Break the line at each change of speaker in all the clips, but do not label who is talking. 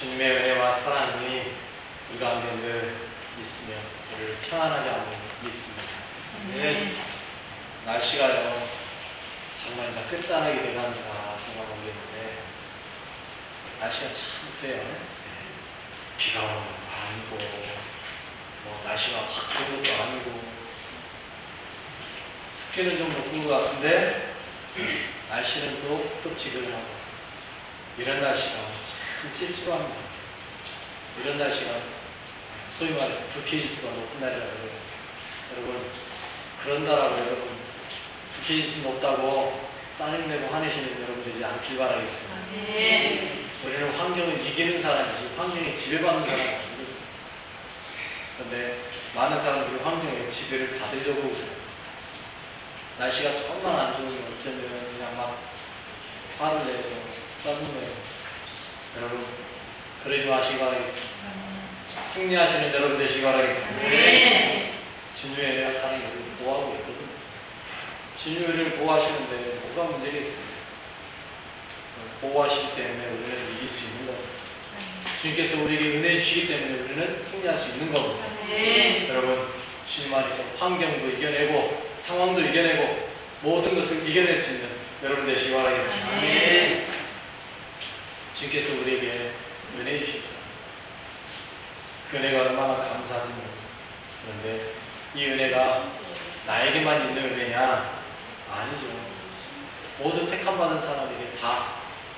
주님의 은혜와 사랑이 우리 가운데 늘 있으며 우리를 평안하게 하고 있습니다. 네. 날씨가요 정말 다 끝자락이 돼간다 생각하고 있는데 날씨가 참 세요. 비가 오는 것도 아니고 날씨가 확 좋은 것도 아니고 습기는 좀 높은 것 같은데 날씨는 또 습지근하고 이런 날씨가 참 찝찝합니다. 이런 날씨가 소위 말해 불쾌지수가 높은 날이라고 해요. 여러분 그런다라고 여러분 불쾌지수 높다고 짜증내고 화내시는 여러분들이 않길 바라겠습니다.
네.
우리는 환경을 이기는 사람이지 환경에 지배받는 사람이 아닙니다. 그런데 많은 사람들이 환경에 지배를 받으려고 해요. 날씨가 정말 안 좋으면 어쩌면 그냥 막 화를 내고 짜증내고 여러분 그러지 마시기 바라겠습니다. 승리하시는 여러분 되시기 바라겠습니다.
네.
진주의 은혜가 사랑이 우리를 보호하고 있거든요. 진주의 은혜를 보호하시는데 뭐가 문제겠습니까? 보호하시기 때문에 우리는 이길 수 있는 겁니다. 주님께서 우리에게 은혜 주시기 때문에 우리는 승리할 수 있는 겁니다.
네.
여러분 주님 안에서 환경도 이겨내고 상황도 이겨내고 모든 것을 이겨낼 수 있는 여러분 되시기 바라겠습니다.
네.
주님께서 우리에게 은혜 주십니다. 그 은혜가 얼마나 감사한지 모릅니다. 그런데 이 은혜가 나에게만 있는 은혜냐? 아니죠. 모든 택함받은 사람에게 다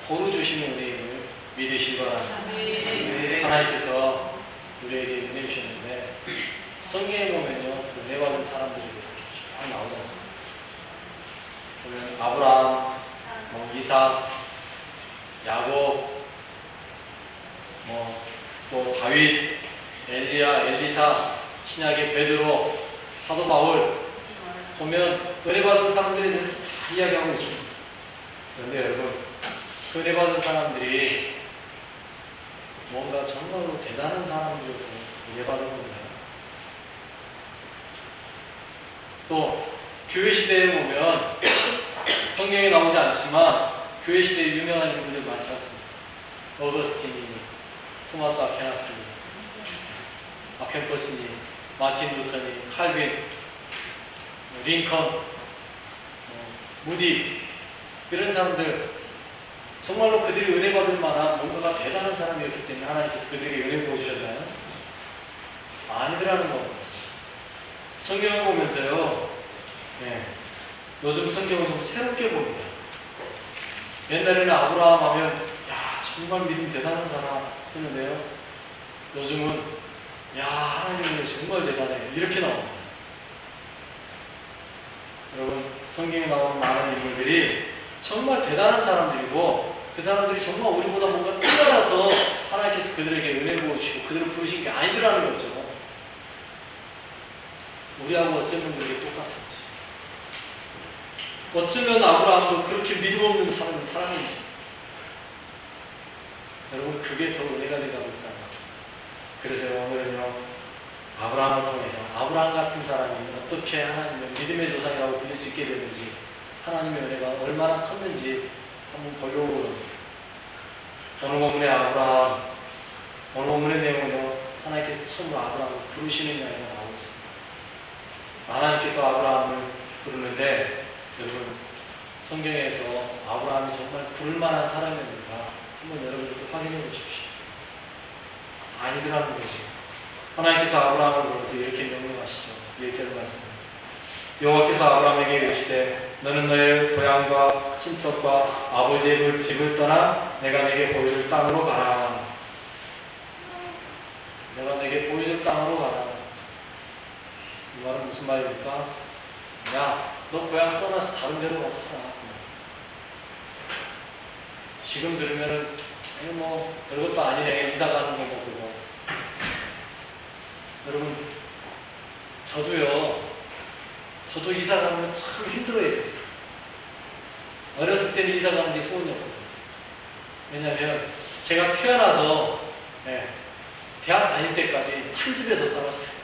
고루 주시는 은혜임을 믿으시기 바랍니다.
네.
하나님께서 우리에게 은혜 주셨는데 성경에 보면요 그 은혜 받은 사람들이 쫙 나오지 않습니까? 보면 아브라함, 이삭, 야곱, 또 다윗, 엘리야, 엘리사, 신약의 베드로, 사도 바울 보면 은혜 받은 사람들에 대해서 다 이야기하고 있습니다. 그런데 여러분 그 은혜 받은 사람들이 뭔가 정말로 대단한 사람들이어서 은혜 받은 겁니다. 또 교회 시대에 보면 성경에 나오지 않지만 교회 시대에 유명한 인물들 많지 않습니까? 어거스틴이, 토마스 아퀴나스니, 아켄퍼스니, 마틴 루터니, 칼빈, 링컨, 무디 이런 사람들 정말로 그들이 은혜 받을 만한 뭔가가 대단한 사람이었기 때문에 하나님께서 그들에게 은혜 부어주셨나요? 아니더라는 겁니다. 성경을 보면서요 요즘 성경을 좀 새롭게 봅니다. 옛날에는 아브라함 하면 정말 믿음 대단한 사람 했는데요 요즘은 하나님은 정말 대단해 이렇게 나옵니다. 여러분 성경에 나오는 많은 인물들이 정말 대단한 사람들이고 그 사람들이 정말 우리보다 뭔가 뛰어나서 하나님께서 그들에게 은혜 부어주시고 그들을 부르신 게 아니더라는 거죠. 우리하고 어쩌면 그게 똑같은지 어쩌면 아브라함도 그렇게 믿음 없는 사람입니다. 여러분 그게 더 은혜가 돼가고 있다는 거죠. 그래서 오늘은요 아브라함을 통해서 아브라함 같은 사람이 어떻게 하나님의 믿음의 조상이라고 불릴 수 있게 되는지 하나님의 은혜가 얼마나 컸는지 한번 보려고 합니다. 오늘 본문의 아브라함 오늘 본문의 내용은요 하나님께서 처음으로 아브라함을 부르시는 이야기가 나오고 있습니다. 하나님께서 아브라함을 부르는데 여러분 성경에서 아브라함이 정말 부를만한 사람이었는가 한번 여러분들도 확인해 보십시오. 아니더라는 거죠. 하나님께서 아브라함을 부르면서 이렇게 명령하시죠. 1절 말씀. 여호와께서 아브라함에게 이르시되 너는 너의 고향과 친척과 아버지의 집을 떠나 내가 내게 보여줄 땅으로 가라. 내가 내게 보여줄 땅으로 가라. 이 말은 무슨 말입니까? 너 고향 떠나서 다른 데로 가서 살아. 지금 들으면은 별것도 아니네 이사 가는 거고 그거. 여러분 저도 이사 가면 참 힘들어해요. 어렸을 때는 이사 가는 게 소원이었거든요. 왜냐하면 제가 태어나서 대학 다닐 때까지 한 집에서 살았어요.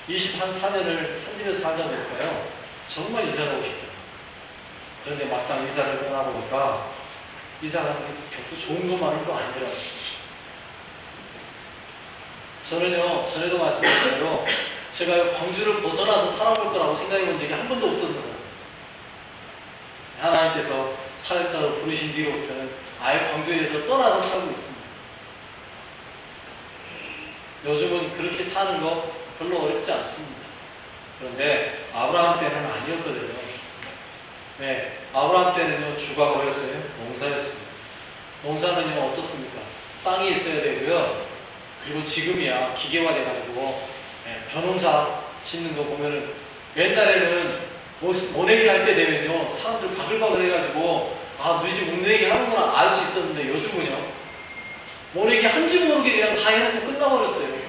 24년을 한 집에서 살다 보니까요 정말 이사를 하고 싶어요. 그런데 막상 이사를 떠나보니까 이 사람이 결코 좋은 것만은 또 아니더라고요. 저는요, 전에도 말씀드린 대로 제가 광주를 벗어나서 살아볼 거라고 생각해 본 적이 한 번도 없었어요. 하나님께서 사역자로 부르신 뒤로부터는 아예 광주에서 떠나서 살고 있습니다. 요즘은 그렇게 사는 거 별로 어렵지 않습니다. 그런데 아브라함 때는 아니었거든요. 네, 아브라함 때는요, 주가 뭐였어요? 농사였습니다. 농사는요, 어떻습니까? 땅이 있어야 되고요. 그리고 지금이야 기계화돼가지고 벼농사 짓는 거 보면은 옛날에는 뭐 모내기 할 때 되면요, 사람들 바글바글 해가지고 아, 우리 집 모내기 하는구나 알 수 있었는데 요즘은요, 모내기 한지 모르게 그냥 다 해놓고 끝나버렸어요.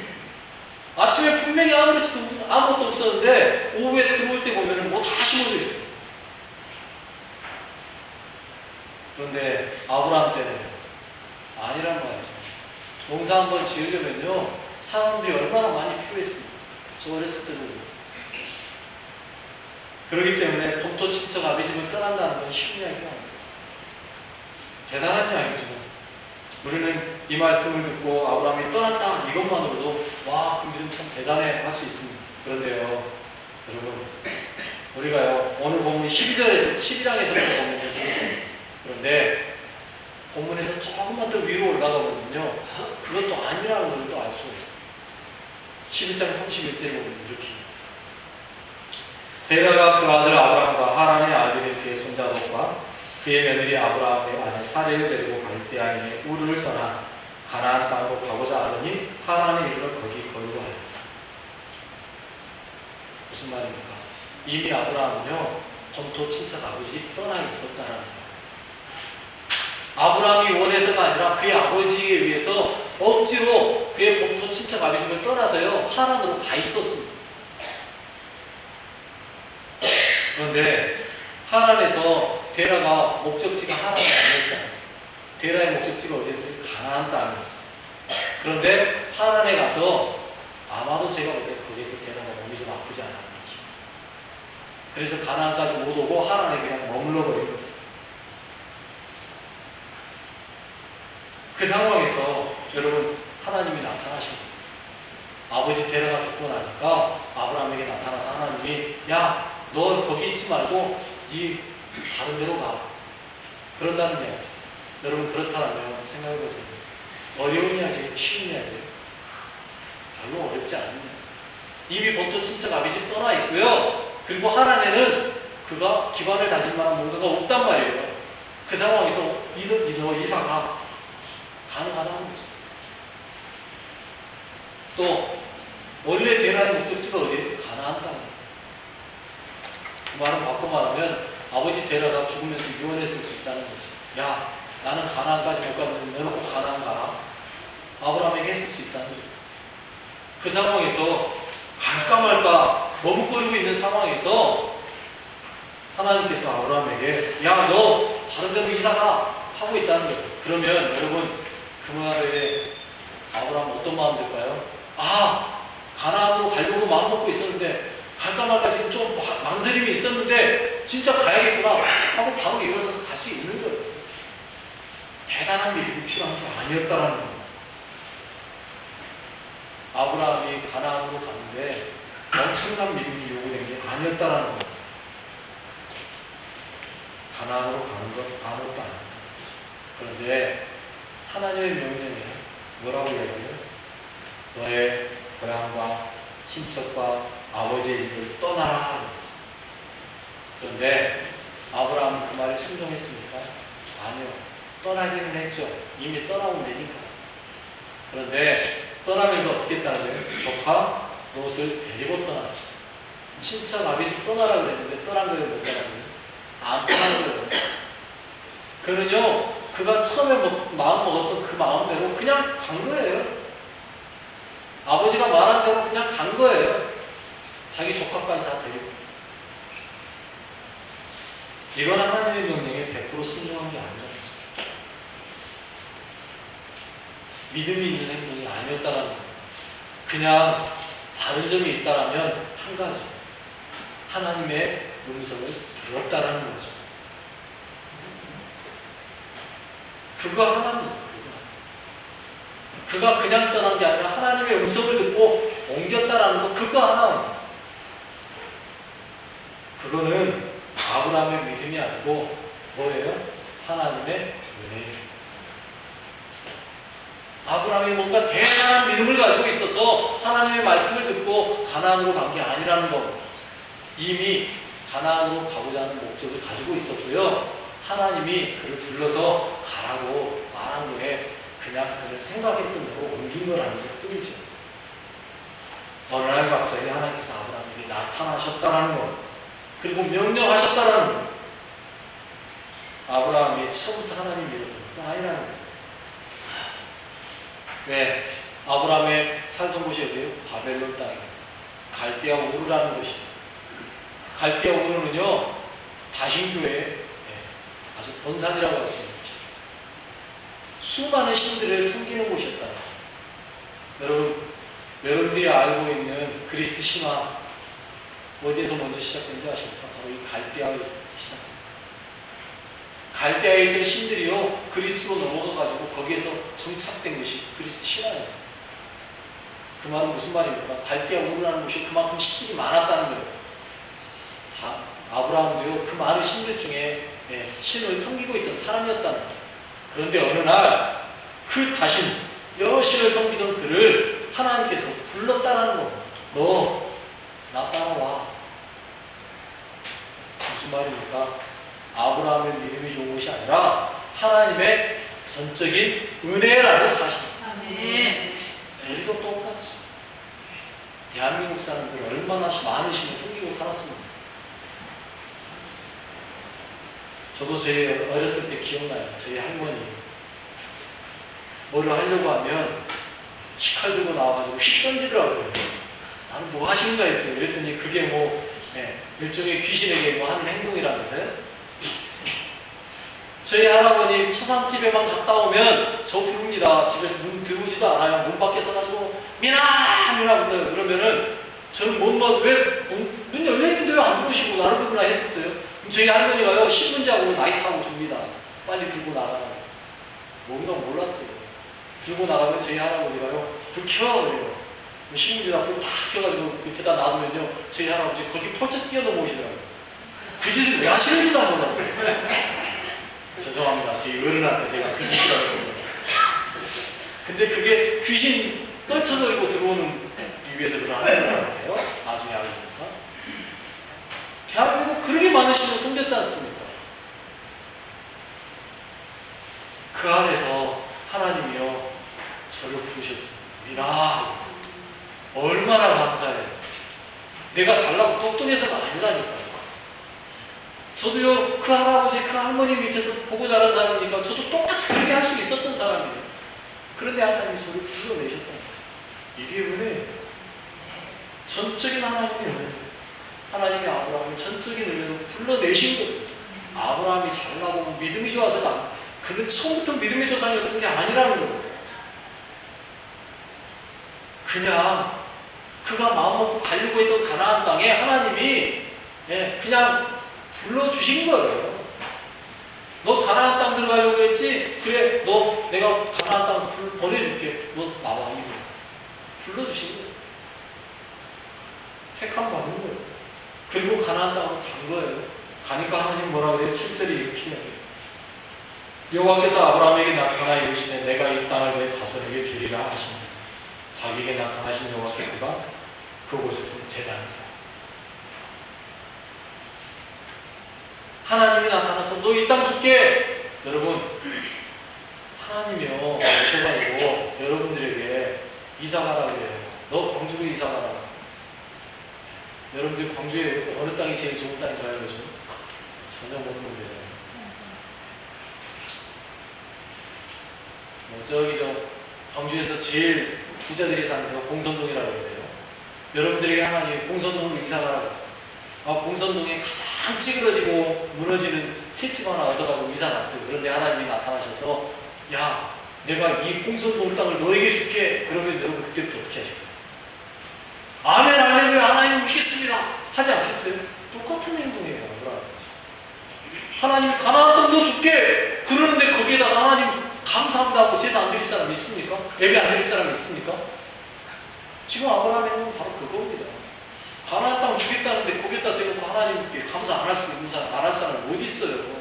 아침에 분명히 아무것도 없었는데 오후에 들어올 때 보면은 뭐 다 심어져 있어요. 그런데 아브라함 때는 아니란 말이죠. 농사 한번 지으려면요, 사람들이 얼마나 많이 필요했습니까? 저 어렸을 때도. 그렇기 때문에 본토 친척 아비집을 떠난다는 건 쉬운 이야기가 아니에요. 대단한 이야기죠. 우리는 이 말씀을 듣고 아브라함이 떠났다 이것만으로도 와, 그 믿음 참 대단해 할 수 있습니다. 그런데요, 여러분, 우리가요, 오늘 본문 12장에서 보면 그런데 본문에서 조금만 더 위로 올라가 보면요, 그것도 아니라는 걸 또 알 수가 있어요. 11장 31절에 보면 이렇게 데라가 그 아들 아브라함과 하란의 아들인 그의 손자 롯과 그의 며느리 아브라함의 아내 사레를 데리고 갈대아인의 우르를 떠나 가나안 땅으로 가고자 하더니 하란에 이르러 거기 거류하였다. 무슨 말입니까? 이미 아브라함은요, 본토 친척 아버지 떠나 있었다는 거예요. 아브라함이 원해서가 아니라 그의 아버지에 의해서 억지로 그의 본토 친척 아비집을 떠나서요, 하란으로 가 있었습니다. 그런데 하란에서 데라가 목적지가 하란이 아니었잖아요. 데라의 목적지가 어디였어요? 가나안 땅이었어요. 그런데 하란에 가서 아마도 제가 볼 때 거기에서 데라가 몸이 좀 아프지 않았는지, 그래서 가나안까지 못 오고 하란에 그냥 머물러 버린 거예요. 그 상황에서 여러분, 하나님이 나타나십니다. 아버지 데라가 죽고 나니까 아브라함에게 나타나서 하나님이 야, 너 거기 있지 말고 네 다른 데로 가. 그런다는 이야기. 여러분, 그렇다면 생각해보세요. 어려운 이야기예요? 쉬운 이야기예요? 별로 어렵지 않습니다. 이미 본토 친척 아비집 떠나 있고요. 그리고 하란에는 그가 기반을 다질 만한 뭔가가 없단 말이에요. 그 상황에서 믿어 이사가 가능하다는 거죠. 또 원래 데라의 목적지가 어디예요? 가나안 땅이에요. 그 말은 바꿔 말하면 아버지 데라가 죽으면서 유언했을 수 있다는 거죠. 야, 나는 가나안까지 못 가는데 너는 꼭 가나안 가라. 아브라함에게 했을 수 있다는 거죠. 그 상황에서 갈까 말까 머뭇거리고 있는 상황에서 하나님께서 아브라함에게 야, 너 다른 데로 이사가 하고 있다는 거예요. 그러면 여러분, 그 말에 아브라함은 어떤 마음 들까요? 아, 가나안으로 가려고 마음 먹고 있었는데 갈까 말까 지금 좀 망설임이 있었는데 진짜 가야겠구나 하고 바로 일어서서 갈 수 있는 거예요. 대단한 믿음이 필요한 게 아니었다라는 거예요. 아브라함이 가나안으로 갔는데 엄청난 믿음이 요구된 게 아니었다라는 거예요. 가나안으로 가는 것 아무것도 아닙니다. 그런데 하나님의 명령에 뭐라고 이야기해요? 너의 고향과 친척과 아버지의 집을 떠나라. 그런데 아브라함은 그 말에 순종했습니까? 아니요. 떠나기는 했죠. 이미 떠나면 되니까. 그런데 떠나면서 어떻게 했다는 거예요? 조카 롯을 데리고 떠났죠. 친척 아비집 떠나라고 그랬는데 떠난 거예요? 못 떠난 거예요? 안 떠난 거예요. 그는요, 그가 처음에 마음 먹었던 그 마음대로 그냥 간 거예요. 아버지가 말한 대로 그냥 간 거예요. 자기 조카까지 다 데리고. 이건 하나님의 명령에 100% 순종한 게 아니라 믿음이 있는 행동이 아니었다라는 거예요. 그냥 다른 점이 있다라면 한 가지, 하나님의 음성을 들었다라는 거죠. 그거 하나입니다. 그가 그냥 떠난 게 아니라 하나님의 음성을 듣고 옮겼다라는 거 그거 하나입니다. 그거는 아브라함의 믿음이 아니고 뭐예요? 하나님의 은혜예요. 아브라함이 뭔가 대단한 믿음을 가지고 있어서 하나님의 말씀을 듣고 가나안으로 간 게 아니라는 거. 이미 가나안으로 가고자 하는 목적을 가지고 있었고요. 하나님이 그를 불러서 가라고 말한 거에 그냥 그를 생각했던 대로 옮긴 건 아니죠. 뿐이죠. 어느 날 갑자기 하나님께서 아브라함에게 나타나셨다라는 것, 그리고 명령하셨다라는 것. 아브라함이 처음부터 하나님 믿었던 것도 아니라는 것. 왜? 아브라함의 살던 곳이 어디예요? 바벨론 땅이에요. 갈대아 우르라는 곳이에요. 갈대아 우르는요, 다신교의 아주 본산이라고 할 수 있는 곳이에요. 수많은 신들을 숨기는 곳이었다. 여러분들이 알고 있는 그리스도 신화, 어디에서 먼저 시작된지 아십니까? 바로 이 갈대아에서 시작됩니다. 갈대아에 있는 신들이요, 그리스로 넘어가가지고 거기에서 정착된 것이 그리스도 신화예요. 그 말은 무슨 말입니까? 갈대아 우르라는 곳이 그만큼 신들이 많았다는 거예요. 아브라함도요, 그 많은 신들 중에 신을 섬기고 있던 사람이었다는 거예요. 그런데 어느 날, 그 자신, 여러 신을 섬기던 그를 하나님께서 불렀다라는 거. 너, 나 따라와. 무슨 말입니까? 아브라함의 믿음이 좋은 것이 아니라 하나님의 전적인 은혜라는 사실입니다.
아멘.
우리도 똑같이 대한민국 사람들 얼마나 많은 신을 섬기고 살았습니까? 저도 제 어렸을 때 기억나요. 저희 할머니 뭐를 하려고 하면 식칼 들고 나와가지고 휙 던지더라고요. 나는 뭐 하시는가 했어요. 그랬더니 그게 뭐 일종의 귀신에게 뭐 하는 행동이라면서요. 저희 할아버니 초상집에만 갔다 오면 저 부릅니다. 집에서 문 들어오지도 않아요. 문 밖에서 가지고 미나 불러요. 그러면은 저는 문 열려있는데 왜 안 들어오시고 나를 부르나 했었어요. 그럼 저희 할머니가요, 신문지하고 나이트하고 줍니다. 빨리 들고 나가라고. 뭔가 몰랐어요. 들고 나가면 저희 할아버지가요, 불 켜! 그래요. 신문지 앞으로 탁 켜가지고 밑에다 놔두면요, 저희 할아버지 거기 펄쩍 뛰어넘어오시더라고요. 그 짓을 왜 하시는지도 몰랐어요. 죄송합니다. 저희 어른한테 제가 그 짓을 하고 있어요. 근데 그게 귀신 떨쳐져고 들어오는 위에서 그걸 하는 거예요. 나중에 알고 보니까. 대한민국 그렇게 많은 신을 숨겼지 않습니까? 그 안에서 하나님이요, 저를 부르셨습니다. 얼마나 감사해요. 내가 달라고 뚱뚱해서가 아니라니까요. 저도요, 그 할아버지, 그 할머니 밑에서 보고 자란 사람이니까 저도 똑같이 그렇게 할 수 있었던 사람이에요. 그런데 하나님이 저를 불러내셨다는 거예요. 이게 은혜예요. 전적인 하나님의 은혜. 하나님이 아브라함을 전적인 은혜로 불러내신 거예요. 아브라함이 잘나고 믿음이 좋아서가 그는 처음부터 믿음의 조상이었던 게 아니라는 거예요. 그냥 그가 마음먹고 가려고 했던 가나안 땅에 하나님이 그냥 불러주신 거예요. 너 가나안 땅 들어가려고 했지? 그래, 내가 가나안 땅 보내줄게. 너 나와. 이거 불러주신 거예요. 택함 받은 거예요. 그리고 가나안 땅으로 간 거예요. 가니까 하나님 뭐라고 해요? 7절에 이렇게 해요. 여호와께서 아브라함에게 나타나 이르시되 내가 이 땅을 내 자손에게 주리라 하십니다. 자기에게 나타나신 여호와께서가 그곳에서 제단이다. 하나님이 나타나서 너 이 땅 줄게. 여러분, 하나님이요, 오셔가지고 여러분들에게 이사 가라고 해요. 너 광주로 이사 가라. 여러분들 광주에 어느 땅이 제일 좋은 땅인가요? 요즘? 전혀 모르는데. 저기 광주에서 제일 부자들이 사는 데가 공선동이라고 해요. 여러분들에게 하나님이 공선동으로 이사 가라고. 공선동에 가장 찌그러지고 무너지는 채집 하나 얻어가고 이사 갔어요. 그런데 하나님이 나타나셔서 야, 내가 이 공선동 땅을 너에게 줄게. 그러면 여러분 그때부터 어떻게 하실까요? 아멘, 할렐루야, 하나님 오시겠습니다. 하지 않겠어요? 똑같은 행동이에요. 하나님이 가나안 땅도 줄게. 그러는데 거기에다 하나님 감사합니다 하고 제사 안 드릴 사람이 있습니까? 예배 안 드릴 사람이 있습니까? 지금 아브라함의 행동은 바로 그겁니다. 가나안 땅 주겠다는데 거기다 대고 하나님께 감사 안 할 수 있는 사람, 안 할 사람이 어디 있어요?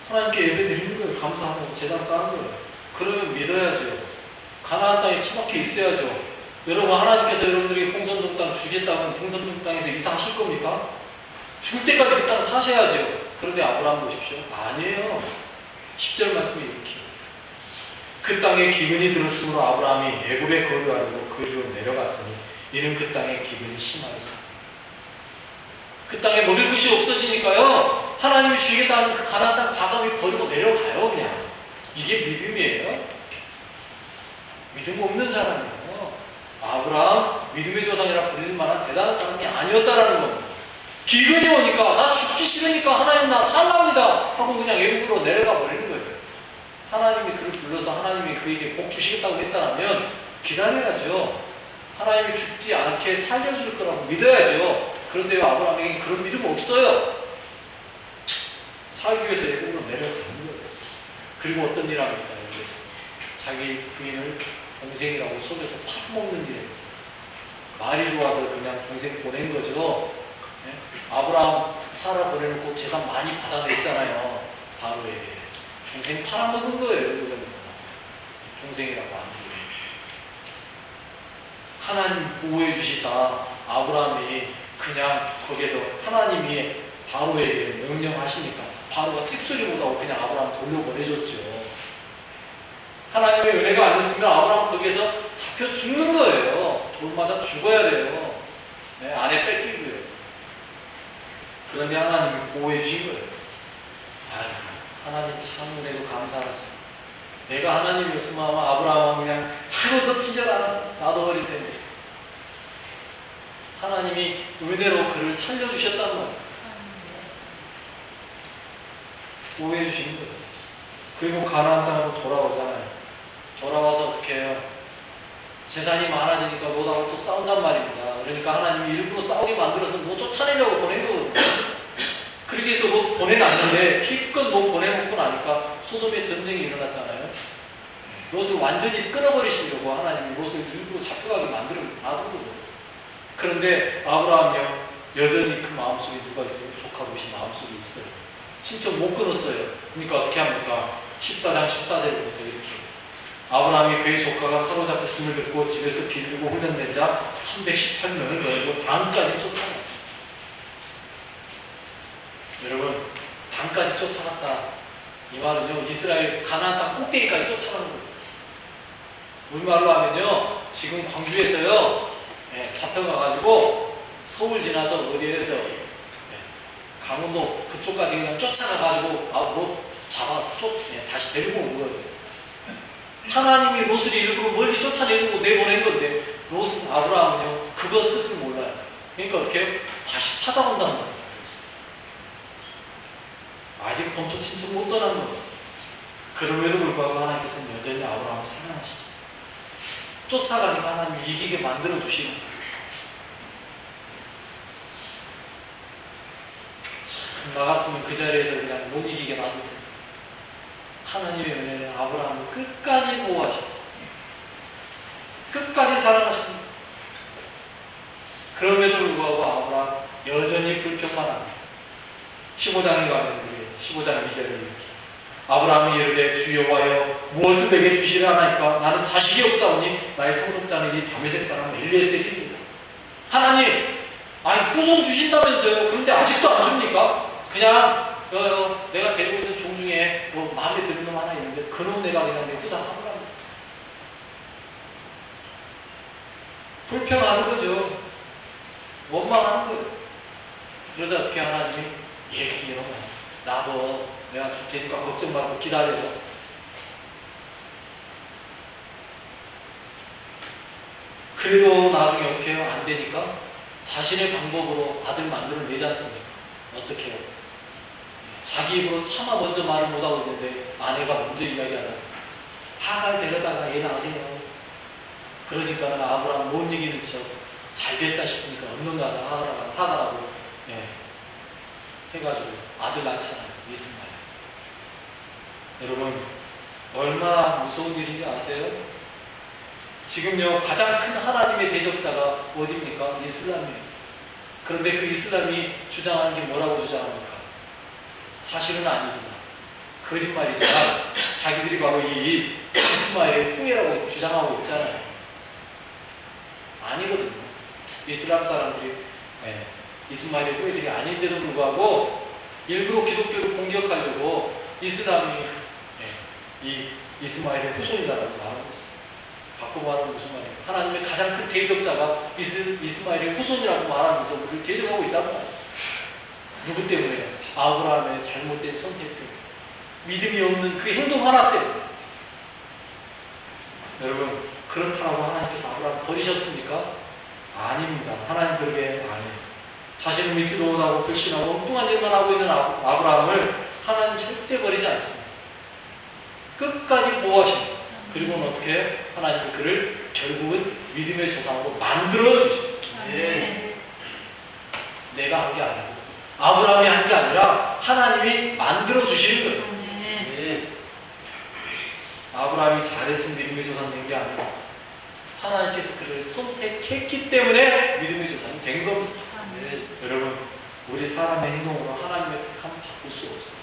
하나님께 예배 드리는 거예요. 감사하고 제사 따는 거예요. 그러면 믿어야죠. 가나안 땅에 처박혀 있어야죠. 여러분, 하나님께서 여러분들에게 홍선동 땅 주겠다면 홍선동 땅에서 이사하실 겁니까? 죽을 때까지 그 땅을 사셔야죠. 그런데 아브라함 보십시오. 아니에요. 10절 말씀이 이렇게. 그 땅에 기근이 들었으므로 아브라함이 애굽에 거류하려고 그리로 내려갔으니 이는 그 땅에 기근이 심하였다. 그 땅에 먹을 것이 없어지니까요. 하나님이 주겠다는 그 가나안 땅 과감히 버리고 내려가요. 그냥. 이게 믿음이에요. 믿음 없는 사람이에요. 아브라함 믿음의 조상이라 부르는 만한 대단한 사람이 아니었다라는 겁니다. 기근이 오니까 나 죽기 싫으니까 하나님 나 살랍니다 하고 그냥 애국으로 내려가 버리는 거예요. 하나님이 그를 불러서 하나님이 그에게 복 주시겠다고 했다면 기다려야죠. 하나님이 죽지 않게 살려줄 거라고 믿어야죠. 그런데 아브라함에게 그런 믿음 없어요. 살기 위해서 애국으로 내려가는 거예요. 그리고 어떤 일 합니까? 자기 부인을 동생이라고 속여서 파먹는 일에 말이 좋아서 그냥 동생 보낸 거죠. 네? 아브라함 사라 보내놓고 재산 많이 받아냈잖아요. 바로에게. 동생 팔아먹은 거예요. 동생이라고 안 해요. 하나님 보호해 주시다 아브라함이 그냥 거기에서 하나님이 바로에게 명령하시니까 바로가 찝소리 못하고 그냥 아브라함 돌려보내줬죠. 하나님의 은혜가 아니었으면 아브라함 거기에서 잡혀 죽는 거예요. 돌마다 죽어야 돼요. 네, 아내 뺏기고요. 그런데 하나님이 보호해 주신 거예요. 아유, 하나님 참 은혜도 감사하세요. 내가 하나님이었으면 아마 아브라함은 그냥 죽어서 찢어라 나도 어릴 텐데. 하나님이 은혜로 그를 살려주셨단 말이에요. 보호해 주신 거예요. 그리고 가나안 땅으로 돌아오잖아요. 돌아와서 어떻게 해요? 재산이 많아지니까 너하고 또 싸운단 말입니다. 그러니까 하나님이 일부러 싸우게 만들어서 뭐 쫓아내려고 보낸 거거든요. 그렇게 해서 뭐 보내놨는데 기껏 뭐 보내놓고 나니까 소돔의 전쟁이 일어났잖아요. 롯을 완전히 끊어버리시려고 하나님이 롯을 일부러 잡혀가게 만들어 놔두거든요. 그런데 아브라함이요 여전히 그 마음속에 누가 있어요? 조카 롯이 마음속에 있어요. 신청 못 끊었어요. 그러니까 어떻게 합니까? 14장 14절부터 이렇게 아브라함이 그의 조카가 사로잡혔음을 듣고 집에서 기르고 훈련된 자 318명을 거느리고 단까지 쫓아갔다. 여러분, 단까지 쫓아갔다. 이 말은요, 이스라엘 가나안 땅 꼭대기까지 쫓아가는 거예요. 우리말로 하면요, 지금 광주에서요, 잡혀가가지고 서울 지나서 어디에서 강원도 그쪽까지 그냥 쫓아가가지고 다시 데리고 온 거예요. 하나님이 롯을 일부러 멀리 쫓아내고 내보낸 건데 롯은 아브라함은요 그거 뜻을 몰라요. 그러니까 어떻게 해요? 다시 찾아온다는 거예요. 아직 본토 친척 못 떠난 거예요. 그럼에도 불구하고 하나님께서는 여전히 아브라함을 사랑하시죠. 쫓아가니까 하나님이 이기게 만들어 주시는 거예요. 나 같으면 그 자리에서 그냥 못 이기게 놔두세요. 하나님의 은혜는 아브라함을 끝까지 보호하셨습니다. 끝까지 사랑하십니다. 그럼에도 불구하고 아브라함 여전히 불평만 합니다. 15장에 가면 15장 2절에 이렇게 아브라함이 이르되 주 여호와여 무엇을 내게 주시려나이까 나는 자식이 없사오니 나의 상속자는 이 다메섹 사람 엘리에셀입니다. 하나님 아니 꾸성 주신다면서요. 그런데 아직도 안 줍니까? 그냥 내가 데리고 있는 종 중에 뭐 마음에 드는 놈 하나 있는데 그놈 내가 그냥 내두다 하더라고요. 불평하는 거죠. 원망하는 거예요. 그러다 어떻게 하나님이 얘기해요. 나도 내가 줄 테니까 걱정 말고 기다려서. 그래도 나중에 어떻게 해요? 안 되니까 자신의 방법으로 아들 만들어내지 않습니까? 어떻게 해요? 자기 입으로 차마 먼저 말을 못하고 있는데 아내가 먼저 이야기하잖아요. 하갈 데려다가 애 낳으세요. 그러니까는 아브라함 못 이기는 척 잘됐다 싶으니까 없는 가다 하다라고 해가지고 아들 낳잖아요. 예수님. 여러분, 얼마나 무서운 일인지 아세요? 지금요, 가장 큰 하나님의 대적자가 어디입니까? 이슬람이에요. 그런데 그 이슬람이 주장하는 게 뭐라고 주장합니까? 사실은 아닙니다. 거짓말이지만 자기들이 바로 이 이스마엘의 후예라고 주장하고 있잖아요. 아니거든요. 이슬람 사람들이 이스마엘의 후예들이 아닌데도 불구하고 일부러 기독교를 공격하려고 이슬람이 이 이스마엘의 후손이라고 말하고 있어요. 바꿔 말하면 무슨 말이에요? 하나님의 가장 큰 대적자가 이스마엘의 후손이라고 말하면서 우리를 대적하고 있단 말이에요. 누구 때문에요? 아브라함의 잘못된 선택 때문에. 믿음이 없는 그 행동 하나 때문에. 여러분, 그렇다고 하나님께서 아브라함 버리셨습니까? 아닙니다. 하나님 그렇게 아니에요. 자신을 믿기도 하고 불신하고 엉뚱한 일만 하고 있는 아브라함을 하나님 절대 버리지 않습니다. 끝까지 보호하십니다. 그리고는 어떻게 해요? 하나님이 그를 결국은 믿음의 조상으로 만들어주십니다. 네. 내가 한 게 아니고 아브라함이 한 게 아니라 하나님이 만들어주시는 거예요. 네. 아브라함이 잘해서 믿음의 조상이 된 게 아니고 하나님께서 그를 선택했기 때문에 믿음의 조상이 된 겁니다. 네. 여러분, 우리 사람의 행동으로 하나님의 택함 바꿀 수 없어요.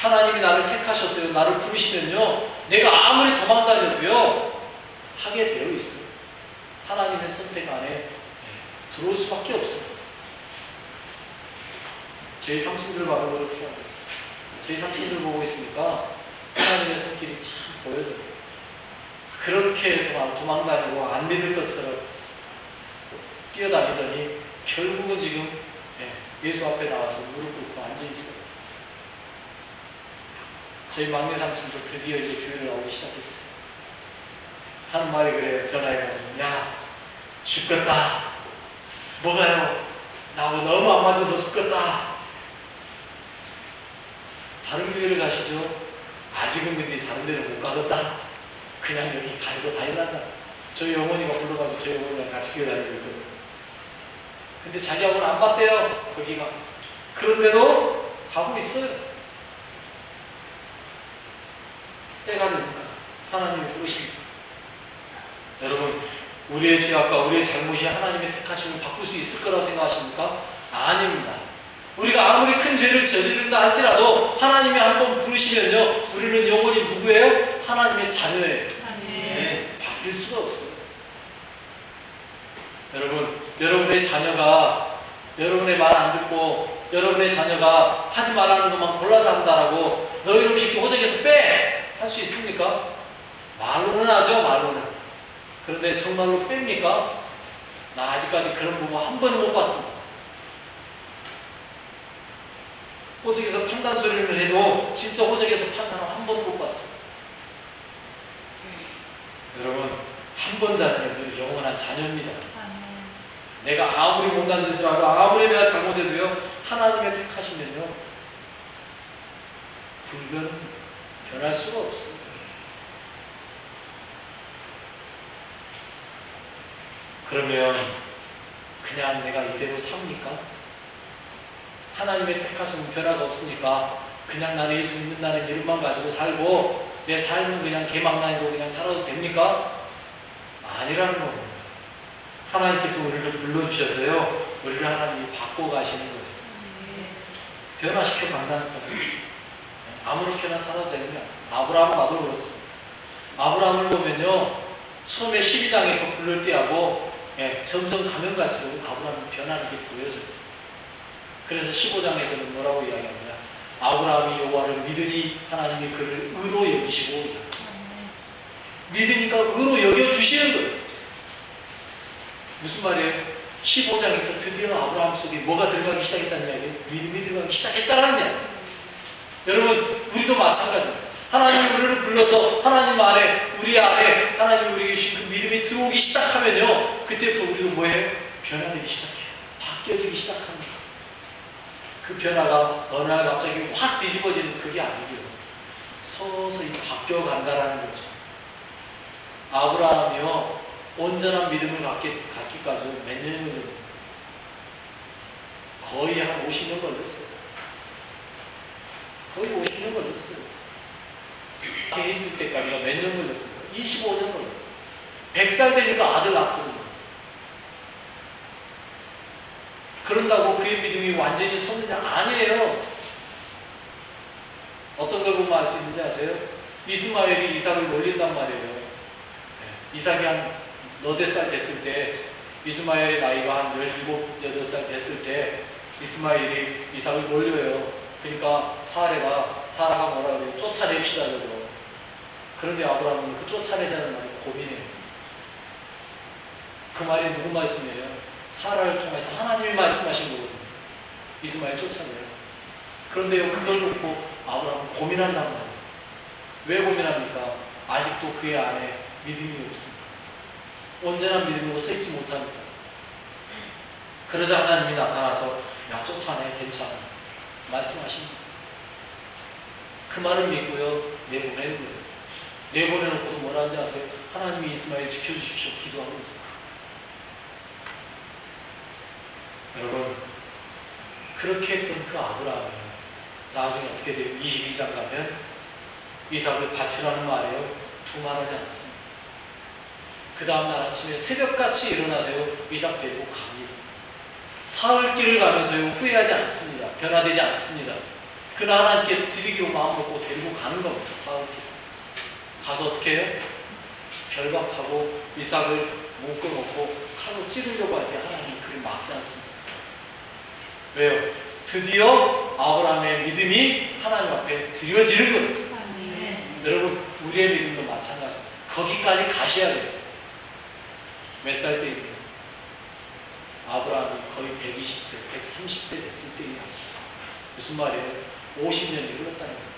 하나님이 나를 택하셨어요. 나를 부르시면요, 내가 아무리 도망다녀도요 하게 되어 있어요. 하나님의 선택 안에 들어올 수밖에 없어요. 제 삼촌들 봐도 그렇게 하고 제 삼촌들 보고 있으니까 하나님의 손길이 참 보여져요. 그렇게 도망다니고 안 믿을 것처럼 뛰어다니더니 결국은 지금 예수 앞에 나와서 무릎 꿇고 앉아있어요. 저희 막내 삼촌도 드디어 이제 교회를 나오기 시작했어요. 하는 말이 그래요. 전화해 가지고, 야, 죽겠다. 뭐가요? 나하고 너무 안 맞아서 죽겠다. 다른 교회를 가시죠? 아직은 근데 다른 데를 못 가겠다. 그냥 여기 가지고 다니란다. 저희 어머니가 불러가지고 저희 어머니랑 같이 교회 다니고 있거든요. 근데 자기하고는 안 봤대요. 거기가. 그런데도 가고 있어요. 때가 됩니다. 하나님이 부르십니다. 여러분, 우리의 죄악과 우리의 잘못이 하나님의 택하심을 바꿀 수 있을 거라고 생각하십니까? 아닙니다. 우리가 아무리 큰 죄를 저지른다 할지라도 하나님이 한번 부르시면요, 우리는 영원히 누구예요? 하나님의 자녀예요. 네, 바뀔 수가 없어요. 여러분, 여러분의 자녀가 여러분의 말 안 듣고 여러분의 자녀가 하지 말라는 것만 골라서 한다라고 너희를 이렇게 호적에서 빼! 할 수 있습니까? 말로는 하죠, 말로는. 그런데 정말로 뺍니까? 나 아직까지 그런 부분 한 번은 못 봤습니다. 호적에서 판단 소리를 해도 진짜 호적에서 판단을 한 번도 못 봤습니다. 여러분, 한 번 자녀는 영원한 자녀입니다. 내가 아무리 못난 줄 알고 아무리 내가 잘못해도요, 하나님의 택하시면요, 불변 변할 수가 없습니다. 그러면 그냥 내가 이대로 삽니까? 하나님의 택하심은 변화가 없으니까 그냥 나는 예수 믿는다는 이름만 가지고 살고 내 삶은 그냥 개망나니로 그냥 살아도 됩니까? 아니라는 겁니다. 하나님께서 우리를 불러주셔서요, 우리를 하나님이 바꿔가시는 거예요. 변화시켜 간다는 거예요. 아무렇게나 살아도 되는 게 아니에요. 아브라함은 나도 그렇습니다. 아브라함을 보면요, 처음에 12장에서 불를 띠하고 점점 가면 갈수록 아브라함이 변하는 게 보여져요. 그래서 15장에서는 뭐라고 이야기합니다. 아브라함이 여호와를 믿으니 하나님이 그를 의로 여기시고, 믿으니까 의로 여겨주시는 거예요. 무슨 말이에요? 15장에서 드디어 아브라함 속에 뭐가 들어가기 시작했다는 이야기예요? 믿음이 들어가기 시작했다는 이야기예요. 여러분, 우리도 마찬가지입니다. 하나님이 우리를 불러서 하나님 안에, 우리 안에 하나님 우리에게 주신 그 믿음이 들어오기 시작하면요, 그때부터 우리도 뭐예요? 변화되기 시작해요. 바뀌어지기 시작합니다. 그 변화가 어느 날 갑자기 확 뒤집어지는 그게 아니고요, 서서히 바뀌어간다라는 거죠. 아브라함이요, 온전한 믿음을 갖기까지 몇 년이 걸렸어요? 거의 한 50년 걸렸어요. 거의 50년 걸렸어요. 개인 때까지가 몇 년 걸렸어요? 25년 걸렸어요. 100살 되니까 아들 낳거든요. 그런다고 그의 믿음이 완전히 섰느냐? 아니에요. 어떤 걸 보면 알 수 있는지 아세요? 이스마엘이 이삭을 놀린단 말이에요. 이삭이 한 너댓 살 됐을 때, 이스마엘의 나이가 한 17, 8살 됐을 때, 이스마엘이 이삭을 놀려요. 그러니까 사라가 뭐라 그래요? 쫓아냅시다, 그러고. 그런데 아브라함은 그 쫓아내자는 말이 고민해요. 그 말이 누구 말씀이에요? 사라를 통해서 하나님이 말씀하신 거거든요. 이스마엘 쫓아내요. 그런데요, 그걸 놓고 아브라함은 고민한단 말이에요. 왜 고민합니까? 아직도 그의 안에 믿음이 없습니다. 언제나 믿음으로 서 있지 못합니다. 그러자 하나님이 나타나서 야, 쫓아내, 괜찮아. 말씀하십니다. 그 말을 믿고요, 내보내는 거예요. 내보내놓고서 뭐라 하는지 아세요? 하나님이 이스마엘 지켜주십시오. 기도하고 있어요. 여러분, 그렇게 했던 그 아브라함이 나중에 어떻게 돼요? 22장 가면 이삭을 바치라는 말이에요. 두말하지 않습니다. 그 다음날 아침에 새벽같이 일어나세요. 이삭 데리고 갑니다. 사흘길을 가면서요. 후회하지 않습니다. 변화되지 않습니다. 그날 하나님께 드리기로 마음먹고 데리고 가는 겁니다. 사흘길. 가서 어떻게 해요? 결박하고 이삭을 묶어놓고 칼로 찌르려고 할 때 하나님이 그를 막지 않습니다. 왜요? 드디어 아브라함의 믿음이 하나님 앞에 드려지는 거예요. 여러분, 우리의 믿음도 마찬가지입니다. 거기까지 가셔야 돼요. 몇 살 때입니까? 아브라함이 거의 120세, 130세 됐을 때입니다. 무슨 말이에요? 50년이 흘렀다는 거예요.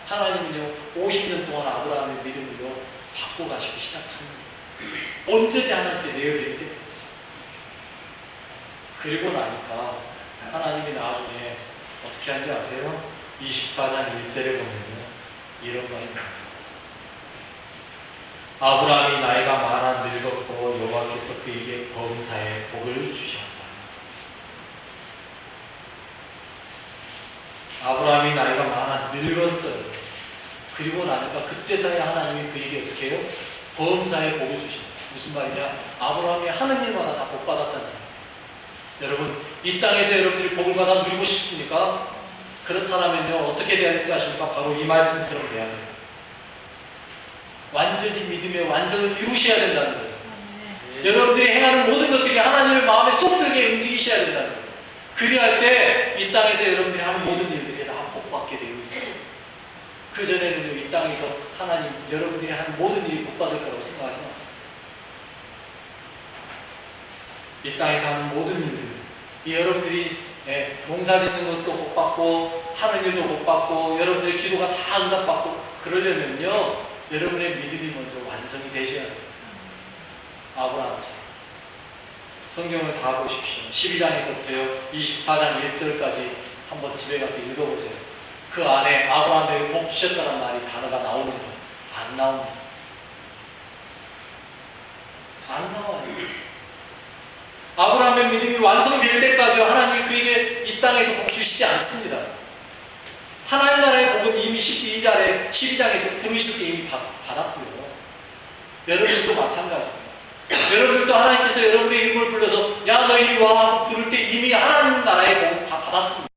하나님은요, 50년 동안 아브라함의 믿음을요, 바꿔가시기 시작합니다. 언제든지 하나님께 내어드릴 때. 그리고 나니까 하나님이 나중에 어떻게 하는지 아세요? 24장 1절에 보면요, 이런 말입니다. 아브라함이 나이가 많아 늙었고 여호와께서 그에게 범사에 복을 주셨다. 아브라함이 나이가 많아 늙었어요. 그리고 나니까 그때서야 하나님이 그에게 어떻게 해요? 범사에 복을 주신다. 무슨 말이냐? 아브라함이 하느님마다 다 복 받았잖아요. 여러분, 이 땅에서 여러분들이 복을 받아 누리고 싶습니까? 그렇다면요, 어떻게 돼야 될까 하십니까? 바로 이 말씀처럼 돼야 돼요. 완전히 믿음의 완전을 이루셔야 된다는 거예요. 여러분들이 행하는 모든 것들이 하나님의 마음에 쏙 들게 움직이셔야 된다는 거예요. 그리할 때 이 땅에서 여러분들이 하는 모든 일들이 다 복받게 되고 있어요. 그전에는 이 땅에서 하나님, 여러분들이 하는 모든 일이 복받을 거라고 생각하지 마세요. 이 땅에서 하는 모든 일들, 여러분들이 농사 짓는 것도 복받고 하는 일도 복받고 여러분들의 기도가 다 응답받고 그러려면요, 여러분의 믿음이 먼저 완성이 되셔야 돼요. 아브라함처럼. 성경을 다 보십시오. 12장에서부터요 24장 1절까지 한번 집에 가서 읽어보세요. 그 안에 아브라함에게 복 주셨다는 말이 단어가 나오는 거예요. 안 나옵니다. 안 나와요. 아브라함의 믿음이 완성될 때까지 하나님이 그에게 이 땅에서 복 주시지 않습니다. 하나님 나라의 복은 이미 12장에서 부르실 때 이미 받았고요. 여러분들도 마찬가지입니다. 여러분들도 하나님께서 여러분의 이름을 불러서 야 너 이리 와 부를 때 이미 하나님 나라의 복은 다 받았습니다.